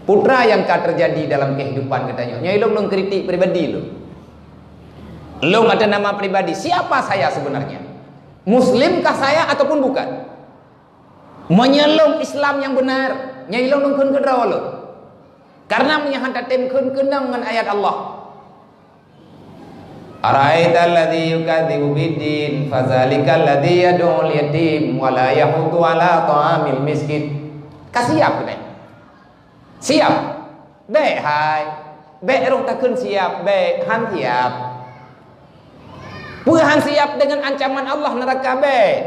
Putra yang terjadi dalam kehidupan katanya. Nyai long kritik pribadi lo. Long ada nama pribadi. Siapa saya sebenarnya? Muslimkah saya ataupun bukan? Menyelong Islam yang benar. Nyai long kun kedra lo. Karena menyahantat tem kun kenang dengan ayat Allah. Ara'aital ladzi yukadzibu biddin fadzalikal ladzi yad'ul yatim wa la yahuddu 'ala ta'amil miskin. Kasiap ni. Siap. Baik hai. Baik rong takun siap, baik han siap. Puhan siap dengan ancaman Allah neraka baik.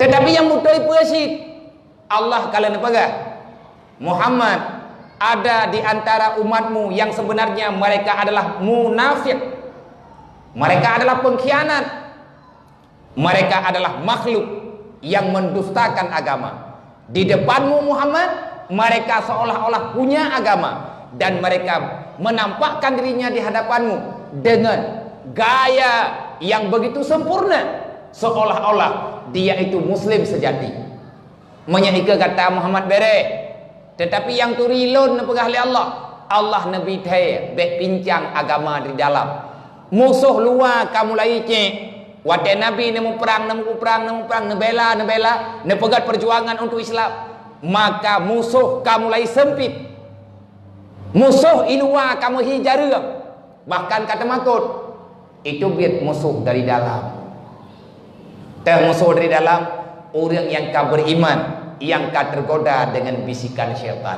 Tetapi yang betul puasit Allah kalian pegah. Muhammad, ada di antara umatmu yang sebenarnya mereka adalah munafik. Mereka adalah pengkhianat. Mereka adalah makhluk yang mendustakan agama. Di depanmu Muhammad, mereka seolah-olah punya agama. Dan mereka menampakkan dirinya di hadapanmu dengan gaya yang begitu sempurna. Seolah-olah dia itu muslim sejati. Menyahika kata Muhammad bere. Tetapi yang tu rilon pegah oleh Allah. Allah Nabi teh bek pincang agama di dalam. Musuh luar kamu lai cek. Wate Nabi nemu perang, nebela, nepegat perjuangan untuk Islam. Maka musuh kamu lai sempit. Musuh iluar kamu hijarang. Bahkan kata makut. Itu biar musuh dari dalam. Teh musuh dari dalam. Orang yang kau beriman. Yang kau tergoda dengan bisikan syaitan.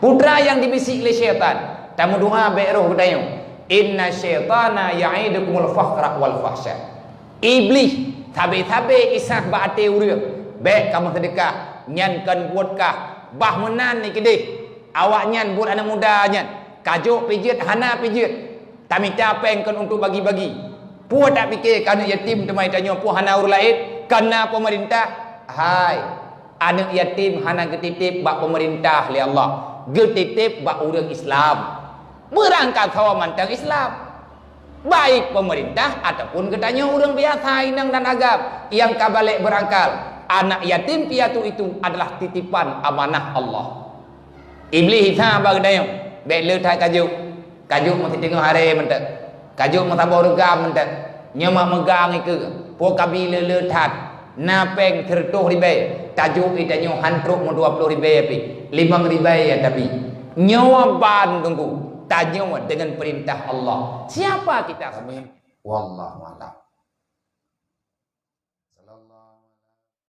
Putra yang dibisik oleh syaitan. Tamu doa be'roh kudayung. Inna syaitana ya'idukumul fakhra wal fahsya. Iblis tabe-tabe isah ba'ate urang. Baik kamu sedekah, nyankan buatkah, bah menan ni kedih. Awak nyan buat anak muda nyan. Kajuk pijit, hana pijit. Tamita pengkan untuk bagi-bagi. Puan tak fikir kerana yatim temai tanya puan hana urang lain, kerana pemerintah. Hai, anak yatim hana getitip bak pemerintah li Allah. Getitip bak urang Islam. Berangkat hawa mantang Islam. Baik pemerintah ataupun ketanya orang biasa inang dan agam yang kabalik berangkal. Anak yatim piatu itu adalah titipan amanah Allah. Iblis hitam bagi dayung. Baik letak kajuk. Kajuk masih tengok hari mentek. Kajuk masih borgam mentek. Nyamak megang itu. Puak kabila letak. Napeng tertuh ribai. Tajuk itu hantruk mau 20 ribai api. 5 ribai ya tapi. Nyawa ban tunggu. Tanya dengan perintah Allah. Siapa kita? Wallahu a'lam.